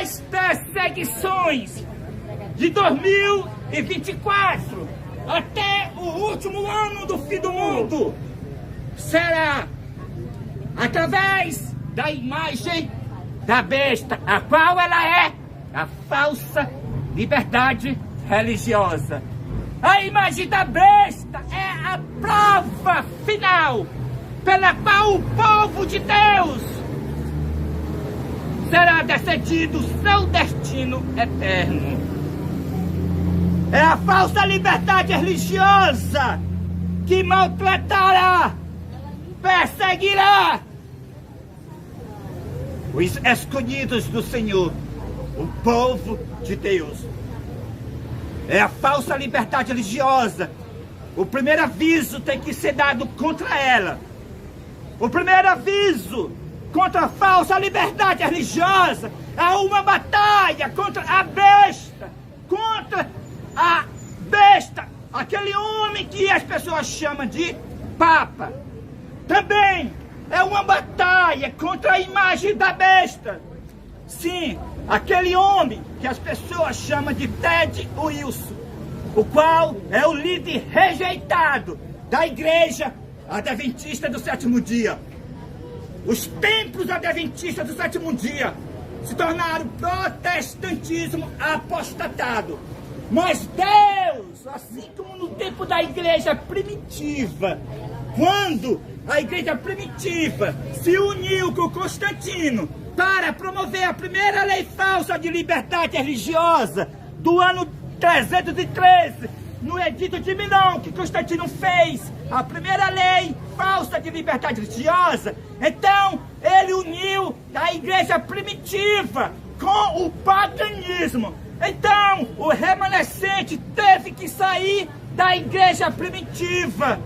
as perseguições de 2024 até o último ano do fim do mundo será através da imagem da besta, a qual ela é a falsa liberdade religiosa. A imagem da besta é a prova final pela qual o povo de Deus será decidido seu destino eterno. É a falsa liberdade religiosa que maltratará, perseguirá os escolhidos do Senhor, o povo de Deus. É a falsa liberdade religiosa. O primeiro aviso tem que ser dado contra ela. O primeiro aviso contra a falsa liberdade religiosa é uma batalha contra a besta. Contra a besta, aquele homem que as pessoas chamam de Papa. Também é uma batalha contra a imagem da besta. Sim, aquele homem que as pessoas chamam de Ted Wilson, o qual é o líder rejeitado da igreja adventista do sétimo dia. Os templos adventistas do sétimo dia se tornaram protestantismo apostatado. Mas Deus, assim como no tempo da igreja primitiva, quando a igreja primitiva se uniu com Constantino para promover a primeira lei falsa de liberdade religiosa do ano 313, no Edito de Milão, que Constantino fez, a primeira lei falsa de liberdade religiosa, então ele uniu a igreja primitiva com o paganismo. Então o remanescente teve que sair da igreja primitiva.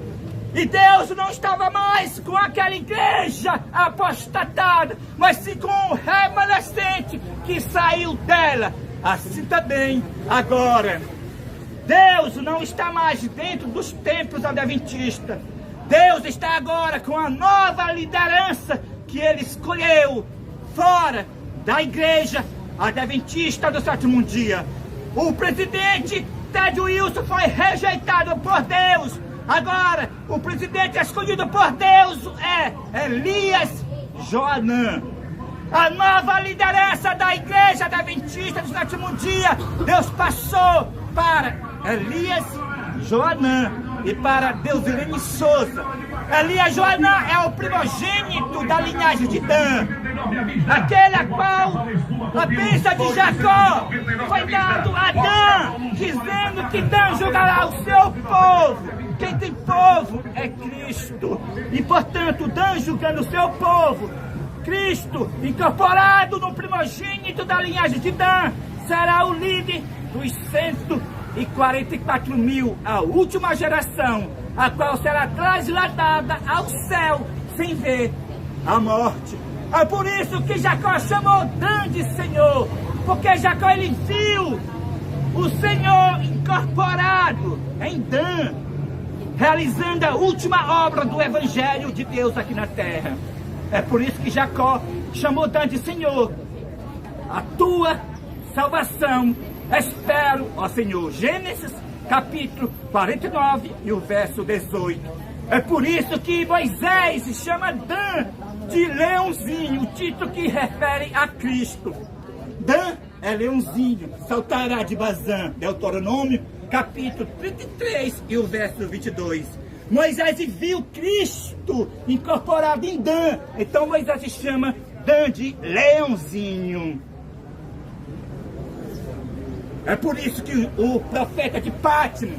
E Deus não estava mais com aquela igreja apostatada, mas sim com o remanescente que saiu dela. Assim também agora. Deus não está mais dentro dos templos adventistas. Deus está agora com a nova liderança que ele escolheu fora da igreja adventista do sétimo dia. O presidente Ted Wilson foi rejeitado por Deus. Agora, o presidente escolhido por Deus é Elias Joanã. A nova liderança da igreja adventista do sétimo dia, Deus passou para Elias Joanã e para Deusilene Souza. Elias Joanã é o primogênito da linhagem de Dan, aquele a qual a bênção de Jacó foi dado a Dan, dizendo que Dan julgará o seu povo. Quem tem povo é Cristo. E portanto, Dan julgando o seu povo, Cristo, incorporado no primogênito da linhagem de Dan, será o líder dos 144 mil, a última geração, a qual será trasladada ao céu sem ver a morte. É por isso que Jacó chamou Dan de Senhor, porque Jacó ele viu o Senhor incorporado em Dan, realizando a última obra do Evangelho de Deus aqui na terra. É por isso que Jacó chamou Dan de Senhor. A tua salvação espero, ó Senhor. Gênesis capítulo 49 e o verso 18. É por isso que Moisés chama Dan de leãozinho, o título que refere a Cristo. Dan é leãozinho, saltará de Bazã. Deuteronômio capítulo 33 e o verso 22. Moisés viu Cristo incorporado em Dan. Então Moisés se chama Dan de leãozinho. É por isso que o profeta de Pátimo,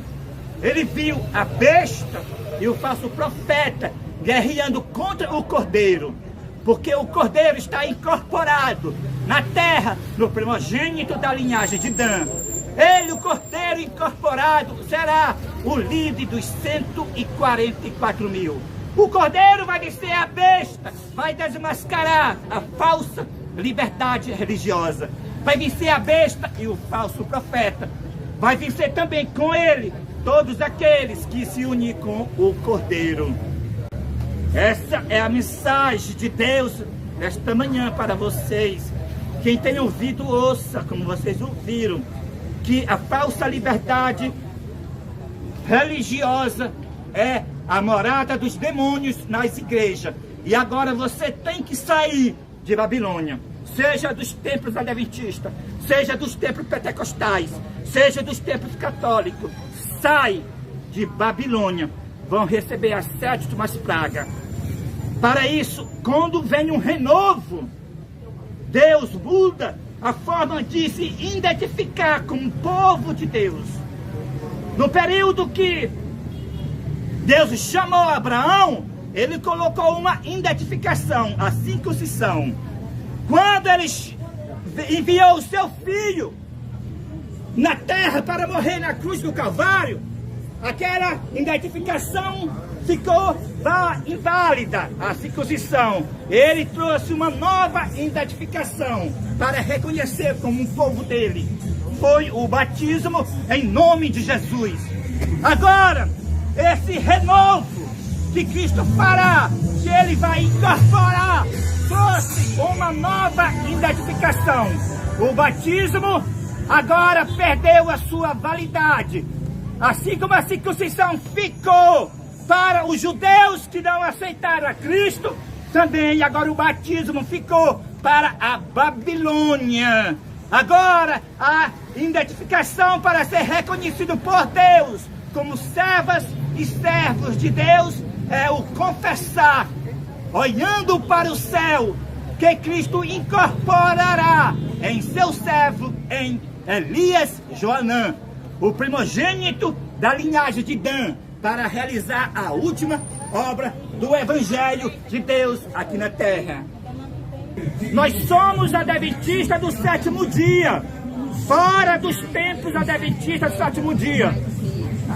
ele viu a besta e o falso profeta guerreando contra o cordeiro. Porque o cordeiro está incorporado na terra, no primogênito da linhagem de Dan. Ele, o cordeiro incorporado, será o líder dos 144 mil. O cordeiro vai vencer a besta, vai desmascarar a falsa liberdade religiosa. Vai vencer a besta e o falso profeta. Vai vencer também com ele todos aqueles que se unir com o cordeiro. Essa é a mensagem de Deus nesta manhã para vocês. Quem tem ouvido, ouça, como vocês ouviram, que a falsa liberdade religiosa é a morada dos demônios nas igrejas. E agora você tem que sair de Babilônia, seja dos templos adventistas, seja dos templos pentecostais, seja dos templos católicos. Sai de Babilônia, vão receber as 7 últimas pragas. Para isso, quando vem um renovo, Deus muda a forma de se identificar com o povo de Deus. No período que Deus chamou Abraão, ele colocou uma identificação, a circuncisão. Quando ele enviou o seu filho na terra para morrer na cruz do Calvário, aquela identificação ficou inválida, a circuncisão. Ele trouxe uma nova identificação para reconhecer como um povo dele. Foi o batismo em nome de Jesus. Agora, esse renovo que Cristo fará, que ele vai incorporar, trouxe uma nova identificação. O batismo agora perdeu a sua validade, assim como a circuncisão ficou para os judeus que não aceitaram a Cristo, também agora o batismo ficou para a Babilônia. Agora a identificação para ser reconhecido por Deus como servas e servos de Deus é o confessar, olhando para o céu, que Cristo incorporará em seu servo, em Elias Joanã, o primogênito da linhagem de Dan, para realizar a última obra do Evangelho de Deus aqui na terra. Nós somos adventistas do 7º dia, fora dos templos adventistas do 7º dia.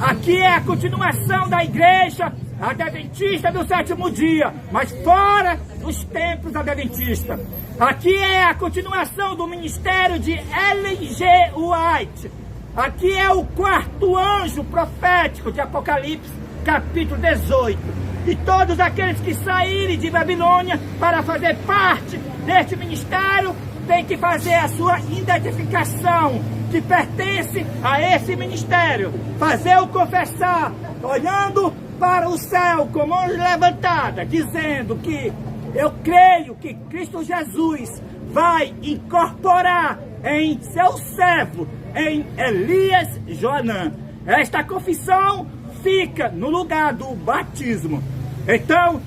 Aqui é a continuação da igreja adventista do 7º dia, mas fora dos templos adventistas. Aqui é a continuação do ministério de Ellen G. White. Aqui é o 4º anjo profético de Apocalipse, capítulo 18. E todos aqueles que saírem de Babilônia para fazer parte deste ministério têm que fazer a sua identificação, que pertence a esse ministério. Fazer o confessar, olhando para o céu com mão levantada, dizendo que eu creio que Cristo Jesus vai incorporar em seu servo, em Elias Joanã. Esta confissão fica no lugar do batismo. Então,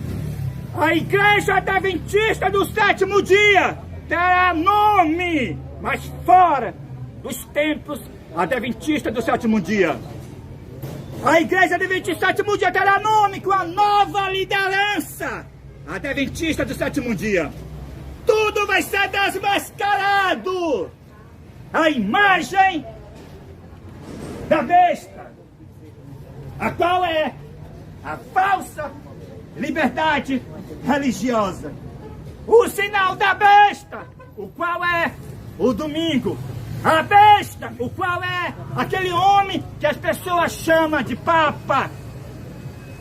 a igreja adventista do 7º dia terá nome, mas fora dos templos adventistas do 7º dia. A igreja adventista do 7º dia terá nome com a nova liderança adventista do 7º dia. Tudo vai ser desmascarado. A imagem da besta, a qual é a falsa liberdade religiosa. O sinal da besta, o qual é o domingo. A besta, o qual é aquele homem que as pessoas chamam de papa.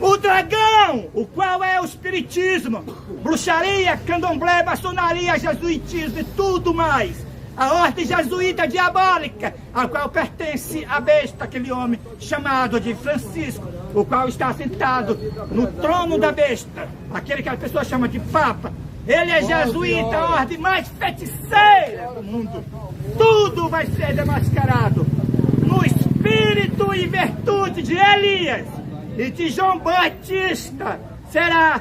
O dragão, o qual é o espiritismo, bruxaria, candomblé, maçonaria, jesuitismo e tudo mais. A ordem jesuíta diabólica, a qual pertence a besta, aquele homem chamado de Francisco, o qual está sentado no trono da besta, aquele que a pessoa chama de papa. Ele é jesuíta, a ordem mais feiticeira do mundo. Tudo vai ser desmascarado no espírito e virtude de Elias e de João Batista. Será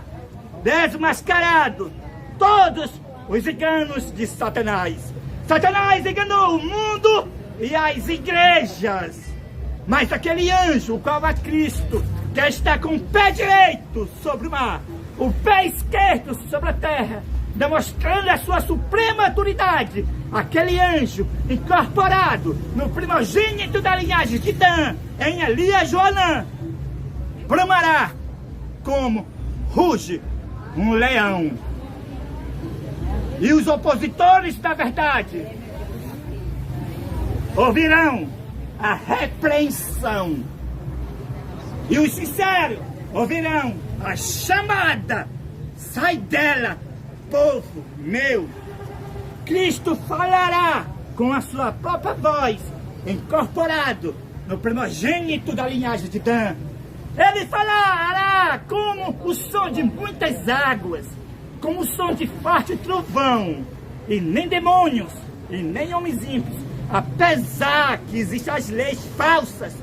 desmascarado todos os enganos de Satanás. Satanás enganou o mundo e as igrejas. Mas aquele anjo, o qual é Cristo, que está com o pé direito sobre o mar, o pé esquerdo sobre a terra, demonstrando a sua suprema autoridade, aquele anjo incorporado no primogênito da linhagem de Dan, em Elias Joanã, bramará como ruge um leão. E os opositores da verdade ouvirão a repreensão. E os sinceros ouvirão a chamada: sai dela, povo meu. Cristo falará com a sua própria voz, incorporado no primogênito da linhagem de Dan. Ele falará como o som de muitas águas, como o som de forte trovão, e nem demônios, e nem homens ímpios, apesar que existem as leis falsas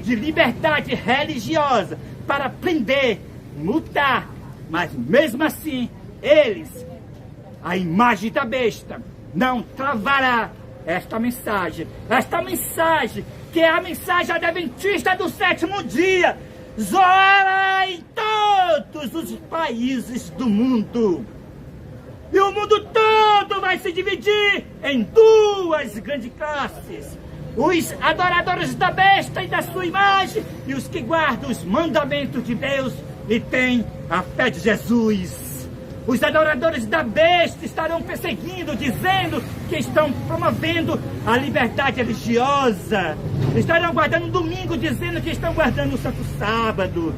de liberdade religiosa para prender, multar, mas mesmo assim, eles, a imagem da besta, não travará esta mensagem que é a mensagem adventista do sétimo dia, zoará em todos os países do mundo. E o mundo todo vai se dividir em duas grandes classes: os adoradores da besta e da sua imagem, e os que guardam os mandamentos de Deus e têm a fé de Jesus. Os adoradores da besta estarão perseguindo, dizendo que estão promovendo a liberdade religiosa. Estarão guardando o domingo, dizendo que estão guardando o santo sábado.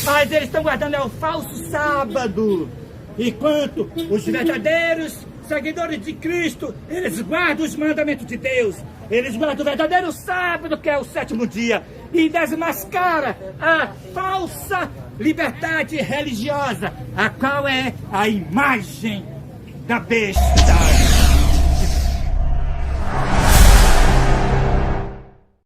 Mas eles estão guardando o falso sábado. Enquanto os verdadeiros seguidores de Cristo, eles guardam os mandamentos de Deus. Eles guardam o verdadeiro sábado, que é o sétimo dia, e desmascara a falsa liberdade religiosa, a qual é a imagem da besta.